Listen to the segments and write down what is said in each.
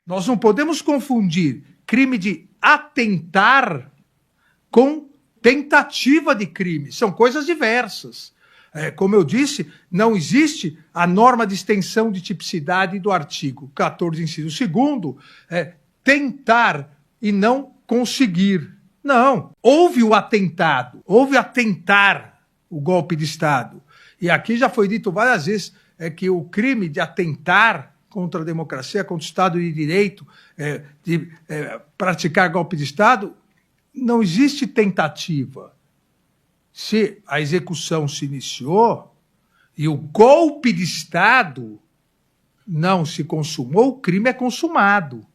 Nós não podemos confundir crime de atentar com tentativa de crime. São coisas diversas. Como eu disse, não existe a norma de extensão de tipicidade do artigo 14, inciso 2º, tentar e não conseguir. Não. Houve o atentado, houve atentar o golpe de Estado. E aqui já foi dito várias vezes que o crime de atentar contra a democracia, contra o Estado de Direito, de praticar golpe de Estado, não existe tentativa. Se a execução se iniciou e o golpe de Estado não se consumou, o crime é consumado.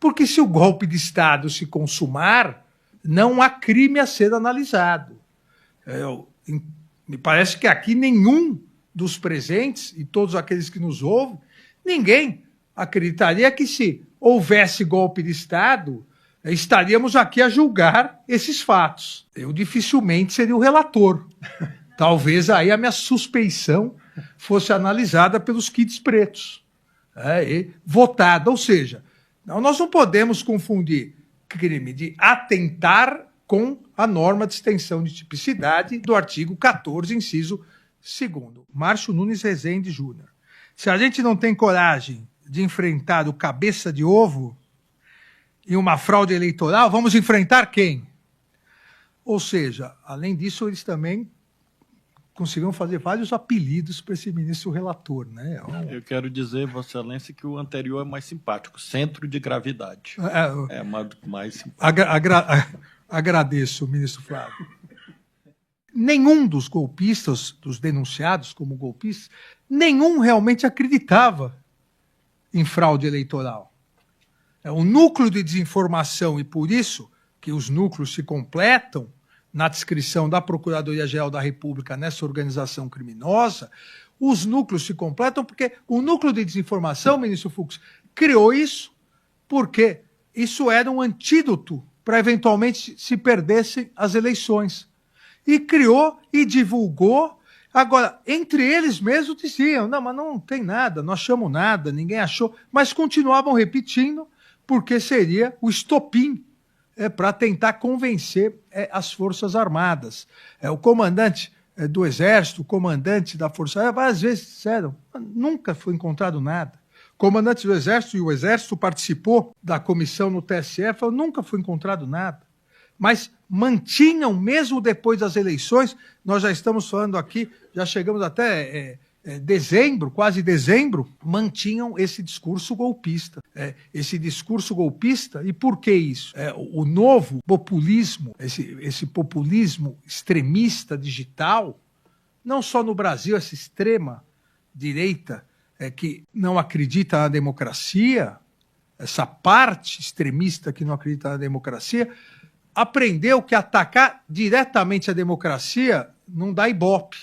Porque se o golpe de Estado se consumar, não há crime a ser analisado. Me parece que aqui nenhum dos presentes e todos aqueles que nos ouvem, ninguém acreditaria que se houvesse golpe de Estado, estaríamos aqui a julgar esses fatos. Eu dificilmente seria o relator. Talvez aí a minha suspeição fosse analisada pelos kits pretos, e votada. Ou seja, nós não podemos confundir crime de atentar com a norma de extensão de tipicidade do artigo 14, inciso 2º. Márcio Nunes Rezende Júnior. Se a gente não tem coragem de enfrentar o cabeça de ovo e uma fraude eleitoral, vamos enfrentar quem? Ou seja, além disso, eles também conseguiram fazer vários apelidos para esse ministro relator, né? Eu quero dizer, Vossa Excelência, que o anterior é mais simpático, centro de gravidade. É mais simpático. Agradeço, ministro Flávio. Nenhum dos golpistas, dos denunciados como golpistas, nenhum realmente acreditava em fraude eleitoral. O núcleo de desinformação, e por isso que os núcleos se completam na descrição da Procuradoria-Geral da República nessa organização criminosa, os núcleos se completam porque o núcleo de desinformação, ministro Fux, criou isso porque isso era um antídoto para eventualmente se perdessem as eleições. E criou e divulgou. Agora, entre eles mesmos diziam, não, mas não tem nada, não achamos nada, ninguém achou, mas continuavam repetindo porque seria o estopim para tentar convencer as Forças Armadas. O comandante do Exército, o comandante da Força Aérea, várias vezes disseram, nunca foi encontrado nada. O comandante do Exército, e o Exército participou da comissão no TSE, falou, nunca foi encontrado nada. Mas mantinham, mesmo depois das eleições, nós já estamos falando aqui, já chegamos até dezembro, quase dezembro, mantinham esse discurso golpista. Esse discurso golpista, e por que isso? O novo populismo, esse populismo extremista digital, não só no Brasil, essa extrema direita que não acredita na democracia, essa parte extremista que não acredita na democracia, aprendeu que atacar diretamente a democracia não dá ibope,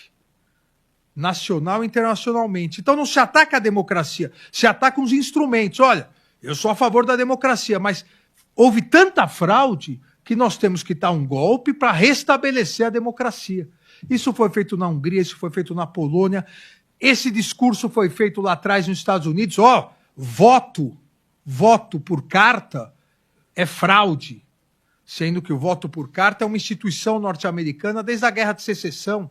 nacional e internacionalmente. Então não se ataca a democracia, se ataca os instrumentos. Olha, eu sou a favor da democracia, mas houve tanta fraude que nós temos que dar um golpe para restabelecer a democracia. Isso foi feito na Hungria, isso foi feito na Polônia, esse discurso foi feito lá atrás nos Estados Unidos. Voto por carta é fraude, sendo que o voto por carta é uma instituição norte-americana desde a Guerra de Secessão.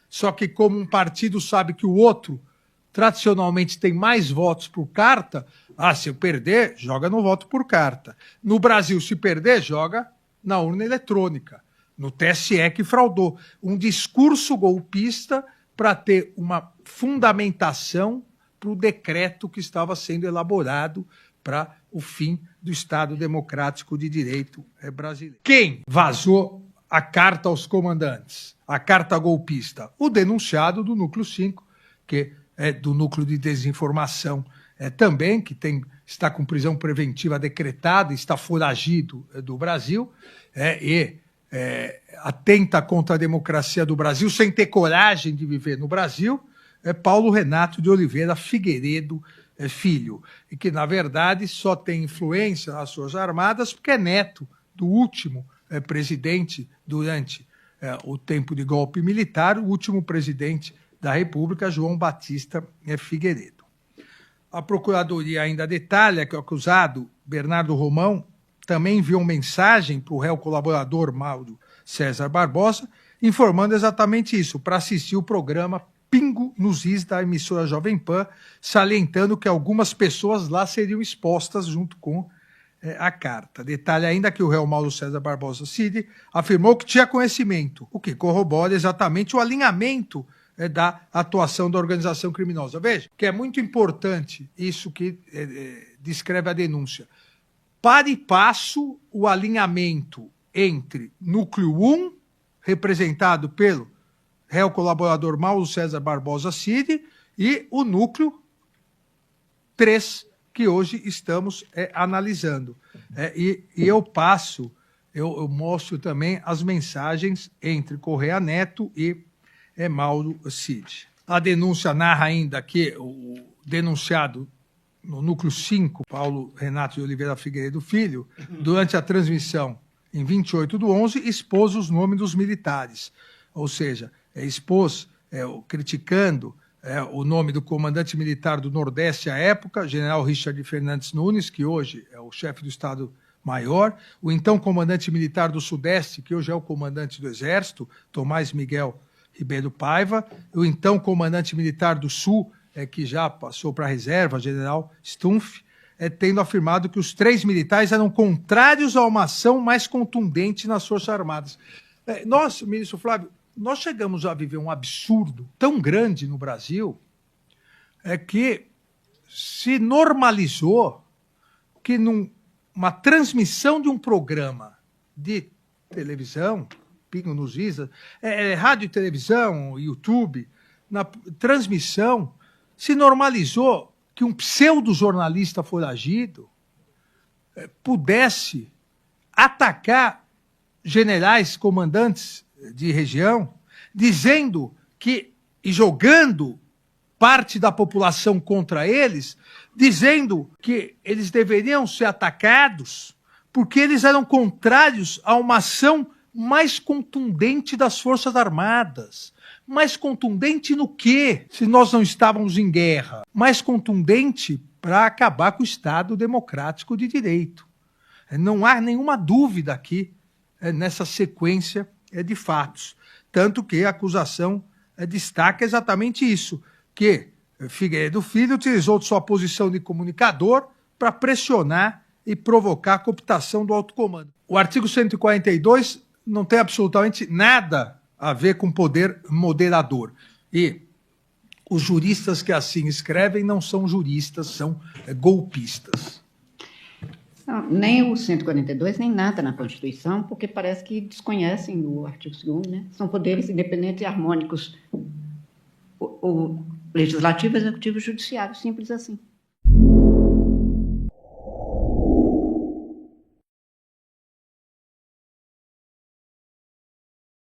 Só que como um partido sabe que o outro, tradicionalmente, tem mais votos por carta, se eu perder, joga no voto por carta. No Brasil, se perder, joga na urna eletrônica, no TSE que fraudou. Um discurso golpista para ter uma fundamentação para o decreto que estava sendo elaborado para o fim do Estado Democrático de Direito brasileiro. Quem vazou a carta aos comandantes, a carta golpista? O denunciado do Núcleo 5, que é do Núcleo de Desinformação também, que está com prisão preventiva decretada, está foragido do Brasil, atenta contra a democracia do Brasil, sem ter coragem de viver no Brasil, Paulo Renato de Oliveira Figueiredo Filho, e que, na verdade, só tem influência nas Forças Armadas porque é neto do último presidente durante o tempo de golpe militar, o último presidente da República, João Batista Figueiredo. A Procuradoria ainda detalha que o acusado, Bernardo Romão, também enviou mensagem para o réu colaborador Mauro César Barbosa, informando exatamente isso, para assistir o programa Pingo nos Is da emissora Jovem Pan, salientando que algumas pessoas lá seriam expostas junto com a carta. Detalhe ainda que o réu Mauro César Barbosa Cid afirmou que tinha conhecimento, o que corrobora exatamente o alinhamento da atuação da organização criminosa. Veja, que é muito importante isso que descreve a denúncia. Para e passo o alinhamento entre núcleo 1, representado pelo réu colaborador Mauro César Barbosa Cid, e o núcleo 3, que hoje estamos analisando. E eu mostro também as mensagens entre Correia Neto e Mauro Cid. A denúncia narra ainda que o denunciado no núcleo 5, Paulo Renato de Oliveira Figueiredo Filho, durante a transmissão em 28/11, expôs os nomes dos militares, ou seja, expôs, criticando o nome do comandante militar do Nordeste à época, general Richard Fernandes Nunes, que hoje é o chefe do Estado-Maior, o então comandante militar do Sudeste, que hoje é o comandante do Exército, Tomás Miguel Ribeiro Paiva, o então comandante militar do Sul, que já passou para a reserva, general Stumpf, tendo afirmado que os 3 militares eram contrários a uma ação mais contundente nas Forças Armadas. Nós, ministro Flávio, nós chegamos a viver um absurdo tão grande no Brasil que se normalizou que numa transmissão de um programa de televisão, Pingo nos Is, rádio e televisão, YouTube, na transmissão, se normalizou que um pseudo-jornalista foragido pudesse atacar generais, comandantes de região, dizendo que, e jogando parte da população contra eles, dizendo que eles deveriam ser atacados porque eles eram contrários a uma ação mais contundente das Forças Armadas. Mais contundente no quê? Se nós não estávamos em guerra. Mais contundente para acabar com o Estado democrático de direito. Não há nenhuma dúvida aqui nessa sequência de fatos. Tanto que a acusação destaca exatamente isso, que Figueiredo Filho utilizou de sua posição de comunicador para pressionar e provocar a cooptação do alto comando. O artigo 142 não tem absolutamente nada a ver com poder moderador. E os juristas que assim escrevem não são juristas, são golpistas. Não, nem o 142, nem nada na Constituição, porque parece que desconhecem o artigo 2º, né? São poderes independentes e harmônicos. O legislativo, executivo e judiciário, simples assim.